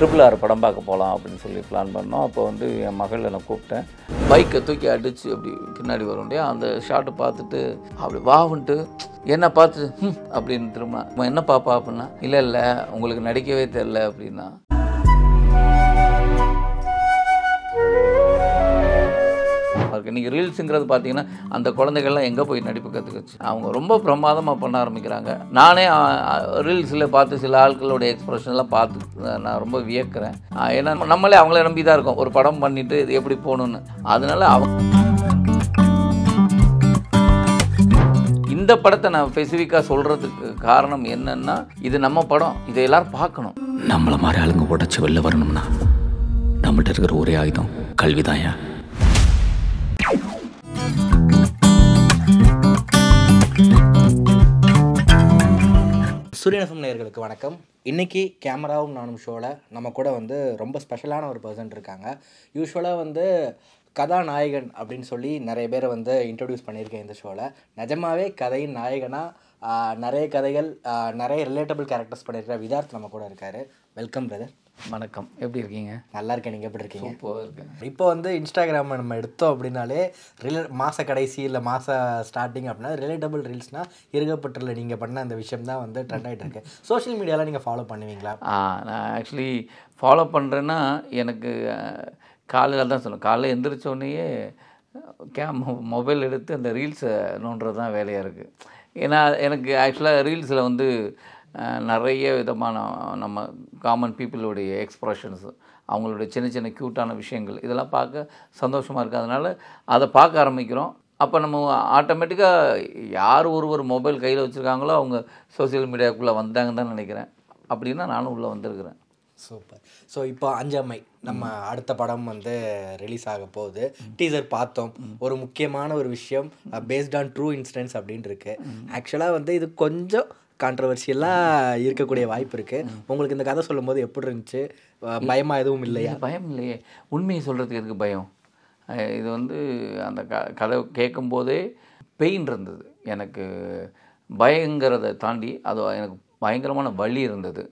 RRR படம் பார்க்க போகலாம் அப்படின்னு சொல்லி பிளான் பண்ணோம். அப்போ வந்து என் மகளை நான் கூப்பிட்டேன். பைக்கை தூக்கி அடித்து அப்படி பின்னாடி வரும் இல்லையா, அந்த ஷாட்டை பார்த்துட்டு அப்படி வாவுன்ட்டு என்ன பார்த்து அப்படின்னு திரும்ப என்ன பாப்பா அப்படின்னா, இல்லை உங்களுக்கு நடிக்கவே தெரில அப்படின்னா. இன்றைக்கி ரீல்ஸுங்கிறது பார்த்தீங்கன்னா அந்த குழந்தைகள்லாம் எங்கே போய் நடிப்பு கற்றுக்குச்சு. அவங்க ரொம்ப பிரமாதமாக பண்ண ஆரம்பிக்கிறாங்க. நானே ரீல்ஸில் பார்த்து சில ஆட்களோட எக்ஸ்ப்ரெஷன்லாம் பார்த்து நான் ரொம்ப வியக்கிறேன். ஏன்னா நம்மளே அவங்கள நம்பி தான் இருக்கோம், ஒரு படம் பண்ணிவிட்டு இது எப்படி போகணுன்னு. அதனால் இந்த படத்தை நான் ஸ்பெசிஃபிக்காக சொல்கிறதுக்கு காரணம் என்னென்னா, இது நம்ம படம், இதை எல்லோரும் பார்க்கணும். நம்மளை மாதிரி ஆளுங்க உடச்சி வெளில வரணும்னா நம்மள்ட்ட இருக்கிற ஒரே ஆயுதம் கல்விதான். சூரியன் எஃப்எம் நேயர்களுக்கு வணக்கம். இன்றைக்கி கேமராவும் நானும் ஷோவில் நம்ம கூட வந்து ரொம்ப ஸ்பெஷலான ஒரு பர்சன் இருக்காங்க. யூஸ்வலாக வந்து கதாநாயகன் அப்படின்னு சொல்லி நிறைய பேரை வந்து இன்ட்ரடியூஸ் பண்ணியிருக்கேன் இந்த ஷோவில். நிஜமாகவே கதையின் நாயகனாக நிறைய கதைகள், நிறைய ரிலேட்டபிள் கேரக்டர்ஸ் பண்ணியிருக்கிற விதார்த் நம்ம கூட இருக்கார். Welcome brother. வணக்கம், எப்படி இருக்கீங்க? நல்லா இருக்கேன், நீங்கள் எப்படி இருக்கீங்க? இருக்கேன். இப்போ வந்து இன்ஸ்டாகிராமை நம்ம எடுத்தோம் அப்படின்னாலே மாத கடைசி இல்லை மாத ஸ்டார்டிங் அப்படின்னா ரிலேட்டபிள் ரீல்ஸ்னால் இருக்கப்பட்டில் நீங்கள் பண்ண அந்த விஷயம் தான் வந்து ட்ரெண்ட் ஆகிட்டு இருக்கு. சோஷியல் மீடியாவில் நீங்கள் ஃபாலோ பண்ணுவீங்களா? நான் ஆக்சுவலி ஃபாலோ பண்ணுறேன்னா, எனக்கு காலையில் தான் சொல்லணும், காலையில் எந்திரிச்சோடனேயே மொபைல் எடுத்து அந்த ரீல்ஸை நோண்டுறது தான் வேலையாக இருக்குது. ஏன்னா எனக்கு ஆக்சுவலாக ரீல்ஸில் வந்து நிறைய விதமான நம்ம காமன் பீப்புளுடைய எக்ஸ்ப்ரெஷன்ஸு, அவங்களுடைய சின்ன சின்ன க்யூட்டான விஷயங்கள், இதெல்லாம் பார்க்க சந்தோஷமாக இருக்குது. அதனால் அதை பார்க்க ஆரம்பிக்கிறோம். அப்போ நம்ம ஆட்டோமேட்டிக்காக யார் ஒருவர் மொபைல் கையில் வச்சுருக்காங்களோ அவங்க சோசியல் மீடியாவுக்குள்ளே வந்தாங்கன்னு தான் நினைக்கிறேன். அப்படின்னா நானும் உள்ளே வந்திருக்கிறேன். சூப்பர். ஸோ இப்போ அஞ்சம்மை நம்ம அடுத்த படம் வந்து ரிலீஸ் ஆக போகுது. டீசர் பார்த்தோம். ஒரு முக்கியமான ஒரு விஷயம், பேஸ்ட் ஆன் ட்ரூ இன்சிடென்ட்ஸ் அப்படின்னு இருக்கு. ஆக்சுவலாக வந்து இது கொஞ்சம் கான்ட்ரவர்ஷியலாக இருக்கக்கூடிய வாய்ப்பு இருக்குது. உங்களுக்கு இந்த கதை சொல்லும் போது எப்படி இருந்துச்சு? பயமாக எதுவும் இல்லையா? பயம் இல்லையே, உண்மையை சொல்கிறதுக்கு எதுக்கு பயம்? இது வந்து அந்த கதை கேட்கும்போதே பெயின் இருந்தது. எனக்கு பயங்கிறத தாண்டி அது எனக்கு பயங்கரமான வலி இருந்தது.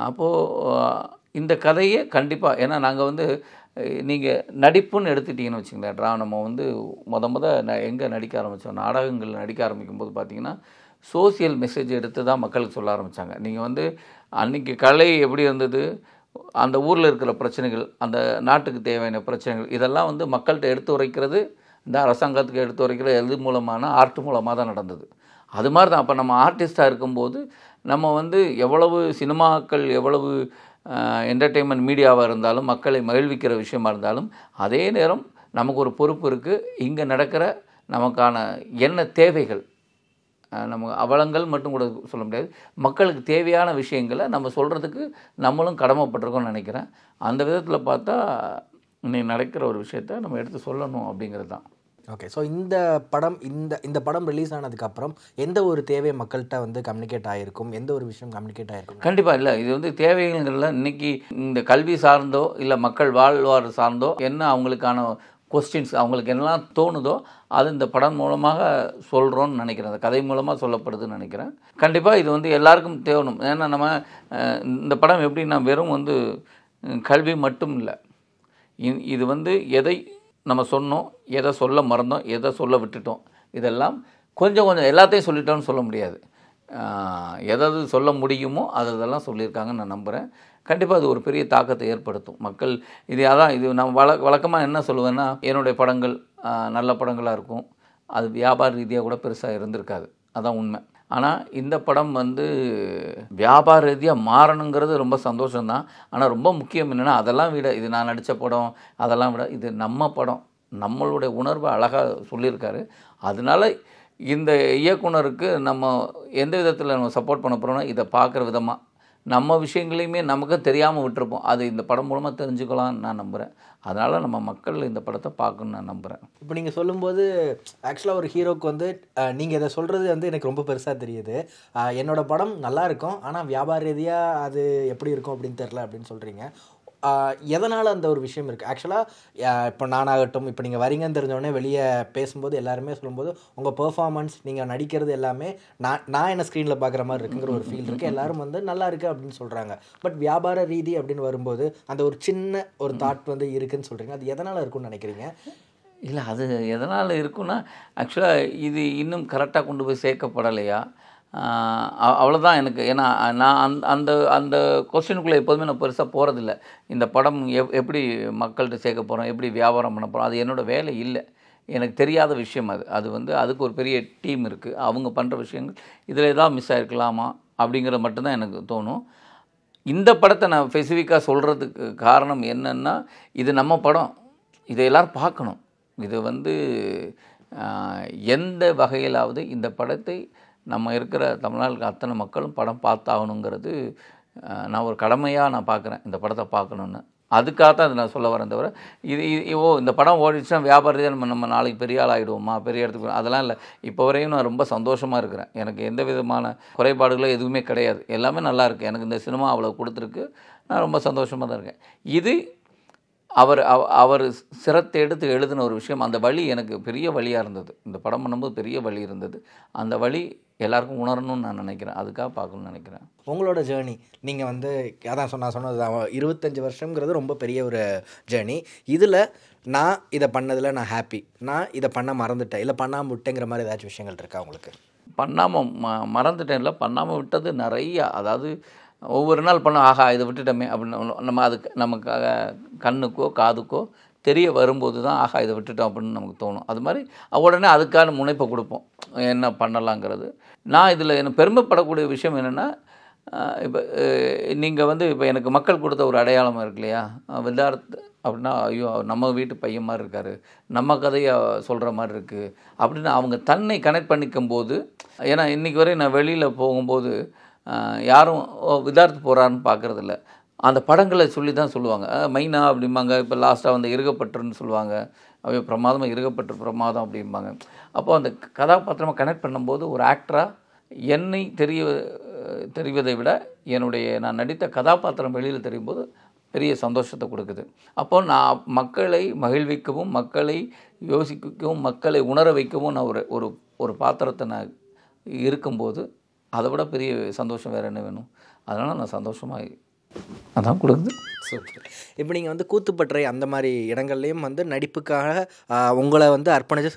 அப்போது இந்த கதையை கண்டிப்பாக, ஏன்னா நாங்கள் வந்து நீங்கள் நடிப்புன்னு எடுத்துட்டிங்கன்னு வச்சுங்களேன், நம்ம வந்து எங்கே நடிக்க ஆரம்பித்தோம், நாடகங்கள் நடிக்க ஆரம்பிக்கும்போது பார்த்திங்கன்னா சோசியல் மெசேஜ் எடுத்து தான் மக்களுக்கு சொல்ல ஆரம்பித்தாங்க. நீங்கள் வந்து அன்றைக்கி கலை எப்படி இருந்தது, அந்த ஊரில் இருக்கிற பிரச்சனைகள், அந்த நாட்டுக்கு தேவையான பிரச்சனைகள், இதெல்லாம் வந்து மக்கள்கிட்ட எடுத்து உரைக்கிறது, இந்த அரசாங்கத்துக்கு எடுத்து உரைக்கிறது எது மூலமான ஆர்ட் மூலமாக தான் நடந்தது. அது மாதிரி தான். அப்போ நம்ம ஆர்டிஸ்ட்டாக இருக்கும்போது நம்ம வந்து எவ்வளவு சினிமாக்கள், எவ்வளவு என்டர்டெயின்மெண்ட் மீடியாவாக இருந்தாலும், மக்களை மகிழ்விக்கிற விஷயமா இருந்தாலும், அதே நேரம் நமக்கு ஒரு பொறுப்பு இருக்குது. இங்கே நடக்கிற நமக்கான என்ன தேவைகள், நம்ம அவலங்கள் மட்டும் கூட சொல்ல முடியாது, மக்களுக்கு தேவையான விஷயங்களை நம்ம சொல்கிறதுக்கு நம்மளும் கடமைப்பட்டிருக்கோம்னு நினைக்கிறேன். அந்த விதத்தில் பார்த்தா இன்னைக்கு நடக்கிற ஒரு விஷயத்த நம்ம எடுத்து சொல்லணும் அப்படிங்கிறது தான். ஓகே. ஸோ இந்த படம் ரிலீஸ் ஆனதுக்கப்புறம் எந்த ஒரு தேவை மக்கள்கிட்ட வந்து கம்யூனிகேட் ஆகிருக்கும், எந்த ஒரு விஷயம் கம்யூனிகேட் ஆகிருக்கும்? கண்டிப்பாக இல்லை, இது வந்து தேவைகள்ல இன்றைக்கி இந்த கல்வி சார்ந்தோ இல்லை மக்கள் வாழ்வார் சார்ந்தோ என்ன அவங்களுக்கான கொஸ்டின்ஸ், அவங்களுக்கு என்னெல்லாம் தோணுதோ அது இந்த படம் மூலமாக சொல்கிறோன்னு நினைக்கிறேன், அந்த கதை மூலமாக சொல்லப்படுதுன்னு நினைக்கிறேன். கண்டிப்பாக இது வந்து எல்லாருக்கும் தேவணும். ஏன்னா நம்ம இந்த படம் எப்படின்னா வெறும் வந்து கல்வி மட்டும் இல்லை, இது வந்து எதை நம்ம சொன்னோம், எதை சொல்ல மறந்தோம், எதை சொல்ல விட்டுட்டோம், இதெல்லாம் கொஞ்சம் எல்லாத்தையும் சொல்லிட்டோன்னு சொல்ல முடியாது. எதாவது சொல்ல முடியுமோ அதெல்லாம் சொல்லியிருக்காங்கன்னு நான் நம்புகிறேன். கண்டிப்பாக அது ஒரு பெரிய தாக்கத்தை ஏற்படுத்தும். மக்கள் இது நான் வழக்கமாக என்ன சொல்லுவேன்னா, என்னுடைய படங்கள் நல்ல படங்களாக இருக்கும், அது வியாபார ரீதியாக கூட பெருசாக இருந்திருக்காது, அதான் உண்மை. ஆனால் இந்த படம் வந்து வியாபார ரீதியாக மாறணுங்கிறது ரொம்ப சந்தோஷம்தான். ஆனால் ரொம்ப முக்கியம் என்னென்னா, அதெல்லாம் விட இது நான் நடித்த படம், அதெல்லாம் விட இது நம்ம படம், நம்மளுடைய உணர்வை அழகாக சொல்லியிருக்காரு. அதனால் இந்த இயக்குனருக்கு நம்ம எந்த விதத்தில் நம்ம சப்போர்ட் பண்ண போகிறோம்னா, இதை பார்க்குற விதமாக நம்ம விஷயங்களையுமே நமக்கு தெரியாமல் விட்டுருப்போம், அது இந்த படம் மூலமாக தெரிஞ்சுக்கலாம்னு நான் நம்புகிறேன். அதனால் நம்ம மக்கள் இந்த படத்தை பார்க்கணுன்னு நான் நம்புகிறேன். இப்போ நீங்கள் சொல்லும்போது ஆக்சுவலாக ஒரு ஹீரோக்கு வந்து நீங்கள் இதை சொல்கிறது வந்து எனக்கு ரொம்ப பெருசாக தெரியுது. என்னோடய படம் நல்லா இருக்கும், ஆனால் வியாபார ரீதியாக அது எப்படி இருக்கும் அப்படின்னு தெரில அப்படின்னு சொல்கிறீங்க. எதனால் அந்த ஒரு விஷயம் இருக்குது? ஆக்சுவலாக இப்போ நானாகட்டும், இப்போ நீங்கள் வரீங்கன்னு தெரிஞ்சோடனே வெளியே பேசும்போது எல்லாருமே சொல்லும்போது உங்கள் பெர்ஃபார்மன்ஸ், நீங்கள் நடிக்கிறது எல்லாமே நான் என்ன ஸ்க்ரீனில் பார்க்குற மாதிரி இருக்குங்கிற ஒரு ஃபீல் இருக்குது. எல்லாரும் வந்து நல்லா இருக்குது அப்படின்னு சொல்கிறாங்க. பட் வியாபார ரீதி அப்படின்னு வரும்போது அந்த ஒரு சின்ன ஒரு தாட் வந்து இருக்குதுன்னு சொல்கிறீங்க. அது எதனால் இருக்குன்னு நினைக்கிறீங்க? இல்லை, அது எதனால் இருக்குன்னா, ஆக்சுவலாக இது இன்னும் கரெக்டாக கொண்டு போய் சேர்க்கப்படலையா, அவ்வளோதான் எனக்கு. ஏன்னா நான் அந்த அந்த கொஸ்டினுக்குள்ளே எப்போதுமே நான் பெருசாக போகிறதில்ல. இந்த படம் எப்படி மக்கள்கிட்ட சேர்க்க போகிறோம், எப்படி வியாபாரம் பண்ண போகிறோம், அது என்னோடய வேலை இல்லை. எனக்கு தெரியாத விஷயம் அது. அது வந்து அதுக்கு ஒரு பெரிய டீம் இருக்குது. அவங்க பண்ணுற விஷயங்கள் இதில் ஏதாவது மிஸ் ஆகிருக்கலாமா அப்படிங்கிறது மட்டும்தான் எனக்கு தோணும். இந்த படத்தை நான் ஸ்பெசிஃபிக்காக சொல்கிறதுக்கு காரணம் என்னென்னா, இது நம்ம படம், இதை எல்லோரும் பார்க்கணும். இது வந்து எந்த வகையிலாவது இந்த படத்தை நம்ம இருக்கிற தமிழ்நாட்டுக்கு அத்தனை மக்களும் படம் பார்த்தாகணுங்கிறது நான் ஒரு கடமையாக நான் பார்க்குறேன். இந்த படத்தை பார்க்கணுன்னு அதுக்காகத்தான் அதை நான் சொல்ல வரேன். தவிர இது இந்த படம் ஓடிச்சுன்னா வியாபாரத்தை நம்ம நாளைக்கு பெரிய ஆள் ஆகிடுவோமா, பெரிய இடத்துக்கு, அதெல்லாம் இல்லை. இப்போ வரையும் நான் ரொம்ப சந்தோஷமாக இருக்கிறேன். எனக்கு எந்த விதமான குறைபாடுகளும் எதுவுமே கிடையாது. எல்லாமே நல்லா இருக்குது. எனக்கு இந்த சினிமா அவ்வளோ கொடுத்துருக்கு. நான் ரொம்ப சந்தோஷமாக தான் இருக்கேன். இது அவர் சிரத்தை எடுத்து எழுதின ஒரு விஷயம். அந்த வழி எனக்கு பெரிய வழியாக இருந்தது. இந்த படம் பண்ணும்போது பெரிய வழி இருந்தது. அந்த வழி எல்லாருக்கும் உணரணும்னு நான் நினைக்கிறேன். அதுக்காக பார்க்கணும்னு நினைக்கிறேன். உங்களோட ஜேர்னி நீங்கள் வந்து அதான் சொன்னது 25 வருஷங்கிறது ரொம்ப பெரிய ஒரு ஜேர்னி. இதில் நான் இதை பண்ணதில் நான் ஹாப்பி, நான் இதை பண்ண மறந்துட்டேன், இல்லை பண்ணாமல் விட்டேங்கிற மாதிரி ஏதாச்சும் விஷயங்கள் இருக்கா உங்களுக்கு? பண்ணாமல் மறந்துட்டேன் இல்லை, பண்ணாமல் விட்டது நிறையா. அதாவது ஒவ்வொரு நாள் பண்ண ஆஹா இதை விட்டுட்டோமே அப்படின்னு நம்ம அதுக்கு நமக்காக கண்ணுக்கோ காதுக்கோ தெரிய வரும்போது தான் ஆஹா இதை விட்டுட்டோம் அப்படின்னு நமக்கு தோணும். அது மாதிரி உடனே அதுக்கான முனைப்பை கொடுப்போம், என்ன பண்ணலாங்கிறது. நான் இதில் எனக்கு பெருமைப்படக்கூடிய விஷயம் என்னென்னா, இப்போ நீங்கள் வந்து இப்போ எனக்கு மக்கள் கொடுத்த ஒரு அடையாளம் இருக்கு இல்லையா, விதார்த் அப்படின்னா ஐயோ நம்ம வீட்டு பையன் மாதிரி இருக்கார், நம்ம கதையை சொல்கிற மாதிரி இருக்குது அப்படின்னு அவங்க தன்னை கனெக்ட் பண்ணிக்கும் போது. ஏன்னா இன்றைக்கி வரையும் நான் வெளியில் போகும்போது யாரும் விதார்த்து போகிறான்னு பார்க்குறதில்ல. அந்த படங்களை சொல்லி தான் சொல்லுவாங்க. மைனா அப்படிம்பாங்க. இப்போ லாஸ்ட்டாக வந்து இருகப்பட்டுன்னு சொல்லுவாங்க. அவையோ பிரமாதமாக இருகப்பட்டு பிரமாதம் அப்படிம்பாங்க. அப்போது அந்த கதாபாத்திரமாக கனெக்ட் பண்ணும்போது ஒரு ஆக்டராக என்னை தெரிவதை விட நான் நடித்த கதாபாத்திரம் வெளியில் தெரியும் போது பெரிய சந்தோஷத்தை கொடுக்குது. அப்போது நான் மக்களை மகிழ்விக்கவும், மக்களை யோசிக்கவும், மக்களை உணர வைக்கவும் நான் ஒரு பாத்திரத்தை நான் இருக்கும்போது அதை விட பெரிய சந்தோஷம் வேறு என்ன வேணும்? அதனால் நான் சந்தோஷமாக அதான் கொடுக்குது. சூப்பர். இப்போ நீங்கள் வந்து கூத்துப்பட்டறை அந்த மாதிரி இடங்கள்லேயும் வந்து நடிப்புக்காக உங்களை வந்து அர்ப்பணித்து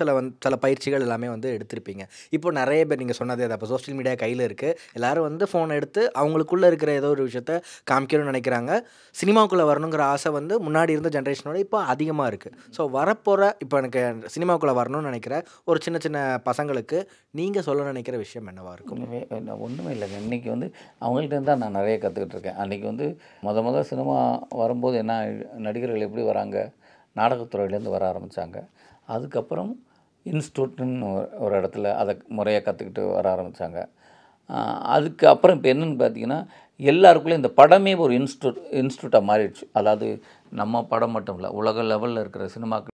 சில பயிற்சிகள் எல்லாமே வந்து எடுத்திருப்பீங்க. இப்போ நிறைய பேர் நீங்கள் சொன்னதே அதை, இப்போ சோஷியல் மீடியா கையில் இருக்குது, எல்லோரும் வந்து ஃபோன் எடுத்து அவங்களுக்குள்ளே இருக்கிற ஏதோ ஒரு விஷயத்த காமிக்கணும்னு நினைக்கிறாங்க. சினிமாவுக்குள்ளே வரணுங்கிற ஆசை வந்து முன்னாடி இருந்த ஜென்ரேஷனோட இப்போ அதிகமாக இருக்குது. ஸோ வரப்போகிற இப்போ எனக்கு சினிமாவுக்குள்ளே வரணும்னு நினைக்கிற ஒரு சின்ன சின்ன பசங்களுக்கு நீங்கள் சொல்ல நினைக்கிற விஷயம் என்னவாக இருக்கும்? ஒன்றுமே இல்லைங்க. இன்றைக்கி வந்து அவங்கள்ட்ட தான் நான் நிறைய கற்றுக்கிட்டு இருக்கேன். அன்றைக்கி வந்து முதல் சினிமா வரும்போது என்ன, நடிகர்கள் எப்படி வராங்க, நாடகத்துறையிலேருந்து வர ஆரம்பித்தாங்க. அதுக்கப்புறம் இன்ஸ்டியூட்னு ஒரு இடத்துல அதை முறையாக கற்றுக்கிட்டு வர ஆரம்பித்தாங்க. அதுக்கப்புறம் இப்போ என்னென்னு பார்த்தீங்கன்னா, எல்லாருக்குள்ளேயும் இந்த படமே ஒரு இன்ஸ்டியூட்டாக மாறிடுச்சு. அதாவது நம்ம படம் மட்டும் இல்லை, உலக லெவலில் இருக்கிற சினிமாக்கள்